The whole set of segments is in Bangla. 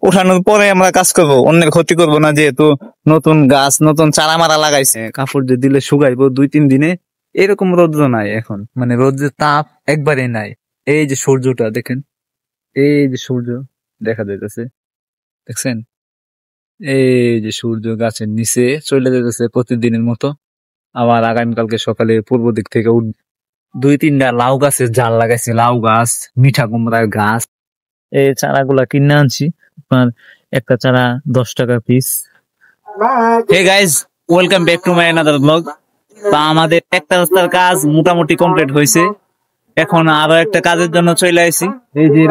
উঠানোর পরে আমরা কাজ করব, অন্যের ক্ষতি করব না, যেহেতু নতুন গাছ নতুন চারা মারা লাগাইছে। কাপড় যে দিলে শুকাইবো 2-3 দিনে, এরকম রৌদ্র নাই এখন, মানে রৌদ্রের তাপ একবারে নাই। এই যে সূর্যটা দেখেন, এই যে সূর্য দেখা যাইতেছে, দেখছেন? এই যে সূর্য গাছের নিচে চলে যেতেছে প্রতিদিনের মতো। আবার আগামীকালকে সকালে পূর্ব দিক থেকে 2-3টা লাউ গাছের জাল লাগাইছে, লাউ গাছ, মিঠা কুমড়ার গাছ। এই চারাগুলা কিনে আনছি, আপনার একটা চারা 10 টাকা piece. Hey guys, welcome back to my another blog. তা আমাদের একটা রাস্তার কাজ মোটামুটি কমপ্লিট হয়েছে, এখন আরো একটা কাজের জন্য চলে আইছি। এই যে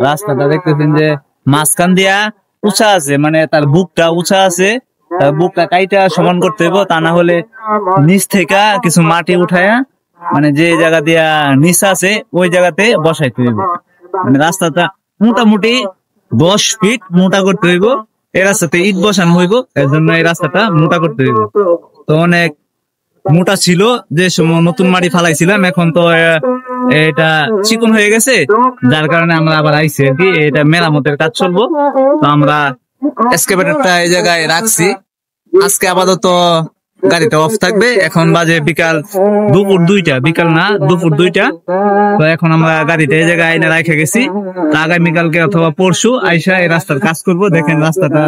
রাস্তাটা দেখতেছেন যে মাঝখান দিয়া উঁচা আছে, মানে তার বুকটা উঁচা আছে, তার বুকটা কাইটা সমান করতে হইব, তা না হলে নিচ থেকে কিছু মাটি উঠায়া, মানে যে জায়গা দিয়া নিচ আছে ওই জায়গাতে বসাইতে হইব। মানে রাস্তাটা মোটামুটি 10 ফিট মোটা করতে হইব। এই রাস্তাতে ইট বসানো হইব, এর জন্য এই রাস্তাটা মোটা করতে হইব। তো অনেক মোটা ছিল যে সময় নতুন মাটি ফালাইছিলাম, এখন তো এটা চিকন হয়ে গেছে, যার কারণে আমরা আবার আইছি আর কি, এটা মেরামতের কাজ চলবো। তো আমরা এক্সকাভেটরটা এই জায়গায় রাখছি। আজকে আপাতত গাড়িটা অফ থাকবে। এখন বাজে দুপুর 2টা, বিকাল না দুপুর 2টা। তো এখন আমরা গাড়িটা এই জায়গায় এনে রেখে গেছি। আগামীকালকে অথবা পরশু আইসা এই রাস্তার কাজ করব। দেখেন রাস্তাটা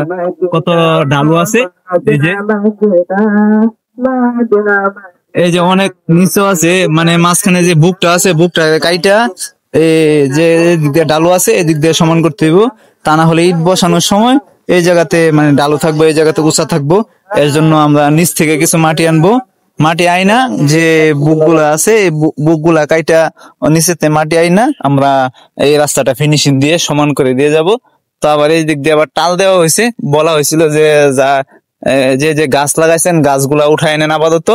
কত ঢালু আছে, এই যে অনেক নিচে আছে, মানে মাঝখানে যে বুকটা আছে, বুকটা কাইটা এই যে এদিক দিয়ে ডালু আছে এদিক দিয়ে সমান করতে হইব, তা না হলে ইট বসানোর সময় এই জায়গাতে মানে ডালু থাকবো, এই জায়গাতে উঁচা থাকবো। এর জন্য আমরা নিচ থেকে কিছু মাটি আনবো, মাটি আইনা যে বুকগুলা আছে এই বুকগুলা কাইটা নিচেতে মাটি আইনা আমরা এই রাস্তাটা ফিনিশিং দিয়ে সমান করে দিয়ে যাব। তো আবার এই দিক দিয়ে আবার টাল দেওয়া হয়েছে, বলা হয়েছিল যে যে যে গাছ লাগাইছেন গাছগুলা উঠাই নেন, আপাতত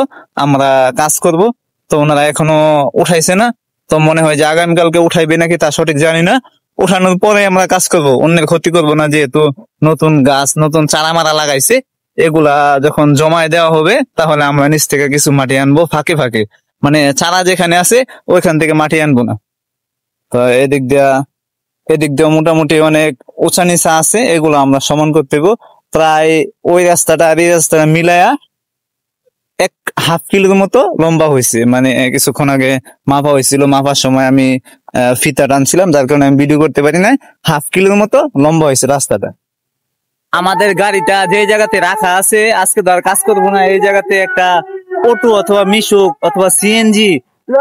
আমরা কাজ করব। তো ওনারা এখনো উঠাইছে না, তো মনে হয় যে আগামীকালকে উঠাইবে নাকি তা সঠিক জানি না। উঠানোর পরে আমরা কাজ করব, অন্যের ক্ষতি করব না, যেহেতু নতুন গাছ নতুন চারা মারা লাগাইছে। এগুলা যখন জমায় দেওয়া হবে তাহলে আমরা নিচ থেকে কিছু মাটি আনবো ফাঁকে ফাঁকে, মানে চারা যেখানে আছে ওইখান থেকে মাটি আনবো না। তো এদিক দিয়ে মোটামুটি অনেক উঁচা নিচা আছে, এগুলো আমরা সমান করতে হইব। প্রায় ওই রাস্তাটা আর এই রাস্তাটা মিলায়া 1/2 কিলোর মতো লম্বা হয়েছে, মানে কিছুক্ষণ আগে মাপা হয়েছিল, মাপার সময় আমি ফিতা টানছিলাম, যার কারণে আমি ভিডিও করতে পারি না। 1/2 কিলোর মতো লম্বা হয়েছে রাস্তাটা। আমাদের গাড়িটা যে জায়গাতে রাখা আছে, আজকে তো আর কাজ করবো না, এই জায়গাতে একটা অটো অথবা মিশুক অথবা সিএনজি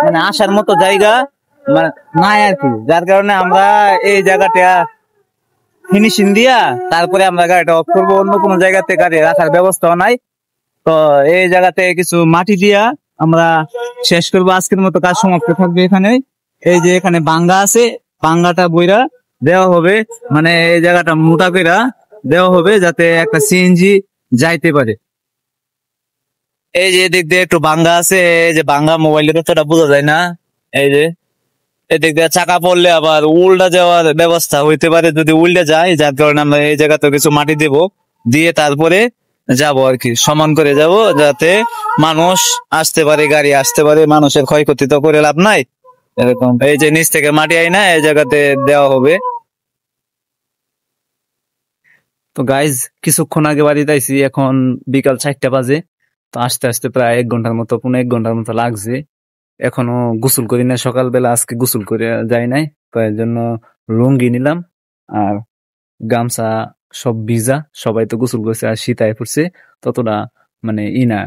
মানে আসার মতো জায়গা মানে নাই আর কি, যার কারণে আমরা এই জায়গাটা ফিনিশিং দিয়া তারপরে আমরা গাড়িটা অফ করবো। অন্য কোনো জায়গাতে গাড়ি রাখার ব্যবস্থাও নাই, তো এই জায়গাতে কিছু মাটি দিয়া আমরা শেষ করবো। আজকের মতো কাজ সমাপ্ত থাকবে এখানে। এই যে এখানে বাঙ্গা আছে, বাঙ্গাটা বইরা দেওয়া হবে, মানে এই জায়গাটা মোটা কইরা দেওয়া হবে যাতে একটা সিএনজি যাইতে পারে। এই যে এদিক দিয়ে একটু বাঙ্গা আছে, এই যে বাঙ্গা, মোবাইলের কথাটা বোঝা যায় না। এই যে এদিক দিয়ে চাকা পড়লে আবার উল্টা যাওয়ার ব্যবস্থা হইতে পারে যদি উল্টে যায়, যার কারণে আমরা এই জায়গাতে কিছু মাটি দেব, দিয়ে তারপরে যাব আর কি, সমান করে যাব যাতে মানুষ আসতে পারে, গাড়ি আসতে পারে, মানুষের ক্ষয়ক্ষতি তো করে লাভ নাই। এরকম এই যে নিচ থেকে মাটি আইনা এই জায়গাতে দেওয়া হবে। তো গাইজ কিছুক্ষণ আগে বাড়িতে আইছি, এখন বিকাল 4টা বাজে। তো আসতে আসতে প্রায় 1 ঘন্টার মতো, 1.5 ঘন্টার মতো লাগছে। এখনো গোসল করি না, সকালবেলা আজকে গোসল করে যাই নাই, তো এর জন্য লুঙ্গি নিলাম আর গামছা, সব ভিজা, সবাই তো গোসল করছে আর শীতায় পড়ছে, ততটা মানে না,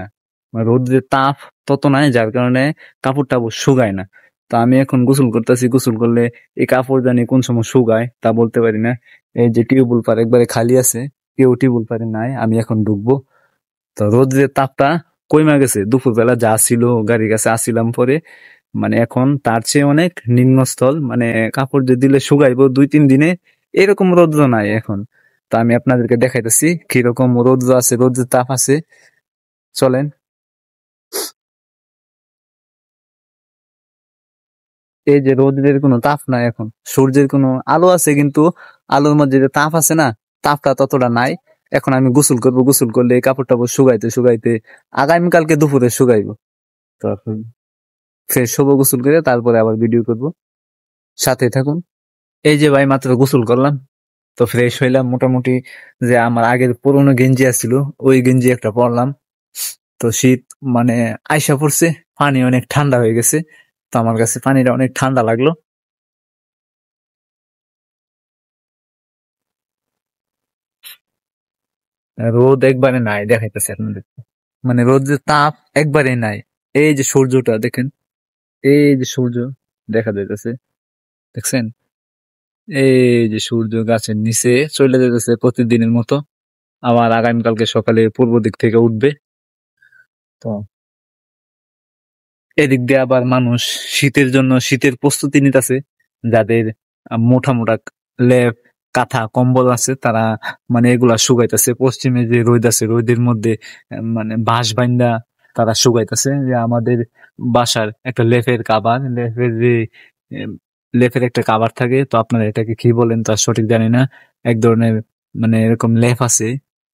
রোদের তাপ তত নাই, যার কারণে কাপড় টাপড় শুকায় না। তো আমি এখন গোসল করতেছি, গোসল করলে এই কাপড় জানি কোন সময় শুকায় তা বলতে পারি না। এই যে টিউবওয়েল পার একবারে খালি আছে, কেউ টিউবওয়েল পারে নাই, আমি এখন ঢুকবো। তো রোদের তাপটা কইমা গেছে, দুপুরবেলা যা ছিল গাড়ির কাছে আসিলাম পরে, মানে এখন তার চেয়ে অনেক নিম্নস্থল, মানে কাপড় যে দিলে শুকাইবো 2-3 দিনে, এরকম রৌদ্র নাই এখন। তো আমি আপনাদেরকে দেখাইতেছি কিরকম রৌদ্র আছে, রৌদ্রের তাপ আছে, চলেন। এই যে রোদের কোনো তাপ নাই এখন, সূর্যের কোনো আলো আছে কিন্তু আলোর মধ্যে যে তাপ আছে না, তাপটা ততটা নাই। এখন আমি গোসল করবো, গোসল করলে এই কাপড় টাপড় শুকাইতে শুকাইতে আগামীকালকে দুপুরে শুকাইবো। তো ফ্রেশ হবো গোসল করে, তারপরে আবার ভিডিও করব, সাথে থাকুন। এই যে ভাই মাত্র গোসল করলাম, তো ফ্রেশ হইলাম মোটামুটি। যে আমার আগের পুরোনো গেঞ্জি আছিল, ওই গেঞ্জি একটা পরলাম। তো শীত মানে আইসা পড়ছে, পানি অনেক ঠান্ডা হয়ে গেছে। তো আমার কাছে পানিটা অনেক ঠান্ডা লাগলো। রোদ একবারে নাই দেখাইতেছে আপনাদের, মানে রোদ যে তাপ একবারে নাই। এই যে সূর্যটা দেখেন, এই যে সূর্য দেখা যাইতেছে, দেখছেন? এই যে সূর্য গাছের নিচে চলে যেতেছে প্রতিদিনের মতো, আবার আগামীকালকে সকালে পূর্ব দিক থেকে উঠবে। তো এদিক দিয়ে আবার মানুষ শীতের জন্য শীতের প্রস্তুতি নিতেছে। যাদের মোটা মোটা লেপ, কাঁথা, কম্বল আছে, তারা মানে এগুলা শুকাইতেছে। পশ্চিমে যে রোদ আছে, রোদের মধ্যে মানে বাঁশ বাইন্দা তারা শুকাইতেছে। যে আমাদের বাসার একটা লেফের কাভার, লেফের যে এম, লেফের একটা কাভার থাকে, তো আপনারা এটাকে কি বলেন তার সঠিক জানি না। এক ধরনের মানে এরকম লেফ আছে,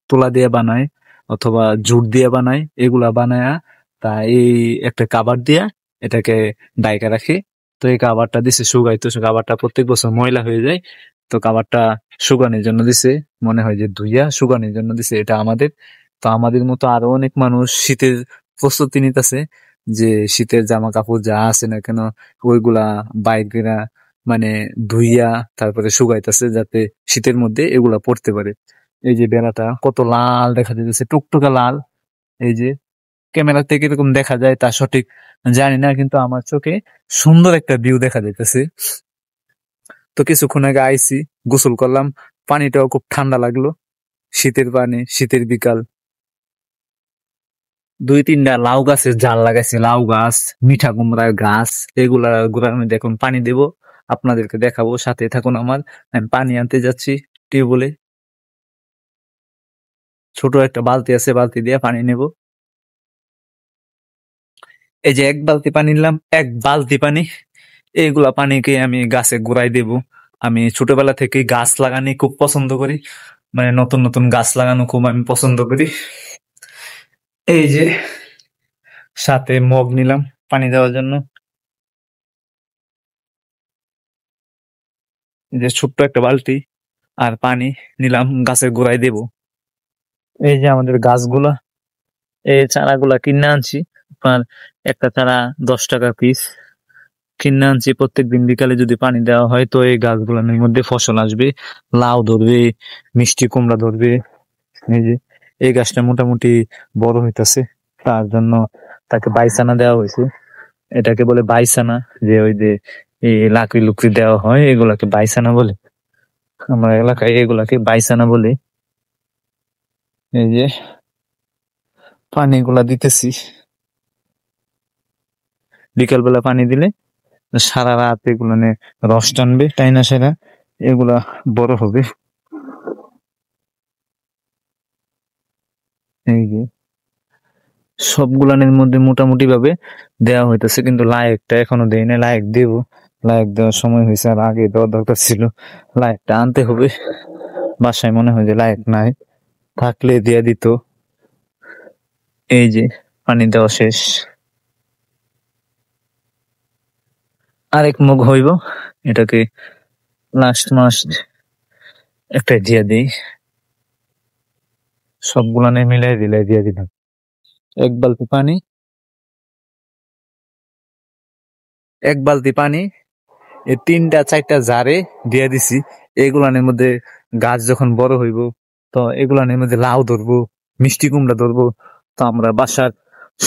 তুলা দিয়ে বানায় অথবা জুট দিয়ে বানায়, এগুলা বানায়া তা এই একটা কাভার দিয়া এটাকে ডাইকা রাখে। তো এই কাভারটা দিছে শুকাই, তো কাভারটা প্রত্যেক বছর ময়লা হয়ে যায়। তো কাভারটা শুকানোর জন্য দিছে, মনে হয় যে ধুইয়া শুকানোর জন্য দিছে এটা আমাদের। তো আমাদের মতো আরো অনেক মানুষ শীতের প্রস্তুতি নিতেছে, যে শীতের জামা কাপড় যা আছে না কেন ওইগুলা বাইকরা মানে ধুইয়া তারপরে শুকাইতেছে, যাতে শীতের মধ্যে এগুলা পড়তে পারে। এই যে বেলাটা কত লাল দেখা যাচ্ছে, টুকটুকা লাল। এই যে ক্যামেরা থেকে এরকম দেখা যায় তা সঠিক জানি না, কিন্তু আমার চোখে সুন্দর একটা ভিউ দেখা যাইতেছে। তো কিছুক্ষণ আগে আইছি, গোসল করলাম, পানিটাও খুব ঠান্ডা লাগলো। শীতের পানি, শীতের বিকাল। দুই তিনটা লাউ গাছের জাল লাগাইছে, লাউ গাছ, মিঠা কুমড়ার গাছ, এগুলা গুড়ার মধ্যে এখন পানি দেব, আপনাদেরকে দেখাবো, সাথে থাকুন আমার। আমি পানি আনতে যাচ্ছি টিউবওয়েলে। ছোট একটা বালতি আছে, বালতি দিয়ে পানি নেব। এই যে এক বালতি পানি নিলাম, এক বালতি পানি। এইগুলা পানিকে আমি গাছে গোড়ায় দেব। আমি ছোটবেলা থেকে গাছ লাগানি খুব পছন্দ করি, মানে নতুন নতুন গাছ লাগানো খুব আমি পছন্দ করি। এই যে সাথে মগ নিলাম পানি দেওয়ার জন্য। এই যে ছোট্ট একটা বালতি আর পানি নিলাম, গাছের গোড়ায় দেব। এই যে আমাদের গাছগুলা, এই চারাগুলা কিনে আনছি। আপনার একটা চারা 10 টাকা পিস কিনে আনছি। প্রত্যেকদিন বিকালে যদি পানি দেওয়া হয় তো এই গাছগুলোর মধ্যে ফসল আসবে, লাউ ধরবে, মিষ্টি কুমড়া ধরবে। এই যে এই গাছটা মোটামুটি বড় হইতাছে, তার জন্য তাকে বাইসানা দেওয়া হয়েছে। এটাকে বলে বাইসানা, যে ওই যে এই লাকড়ি লুকড়ি দেওয়া হয় এগুলাকে বাইসানা বলে। আমার এলাকায় এগুলাকে বাইসানা বলে। এই যে পানি গুলা দিতেছি, বিকাল বেলা পানি দিলে সারা রাত এগুলো রস টানবে, টাইনা সেরা এগুলা বড় হবে। এই যে সবগুলানের মধ্যে মোটামুটি ভাবে দেওয়া হইতেছে, কিন্তু লাইকটা এখনো দেই না। লাইক দেব, লাইক দেওয়ার সময় হয়েছে, আর আগে দেওয়ার দরকার ছিল। লাইকটা আনতে হবে, বাসায় মনে হয় যে লাইক নাই, থাকলে দিয়ে দিত। এই যে পানি দেওয়া শেষ, আরেক মুখ হইব। এটাকে লাস্ট মাস একটা দিয়ে দিই, সবগুলানে মিলাই দিলে দিয়ে দিলাম। এক বালতি পানি, এক বালতি পানি এই 3টা 4টা জারে দিয়ে দিছি। এগুলানের মধ্যে গাছ যখন বড় হইব, তো এগুলানের মধ্যে লাউ ধরবো, মিষ্টি কুমড়া ধরবো। তো আমরা বাসার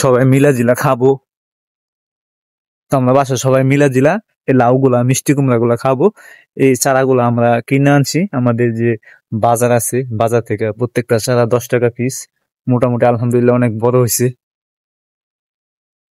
সবাই মিলা জিলা খাবো। তো আমরা বাসার সবাই মিলা জিলা এই লাউ গুলা, মিষ্টি কুমড়া গুলা খাবো। এই চারাগুলা আমরা কিনে আনছি, আমাদের যে বাজার আছে, বাজার থেকে প্রত্যেকটা চারা 10 টাকা পিস। মোটামুটি আলহামদুলিল্লাহ অনেক বড় হয়েছে।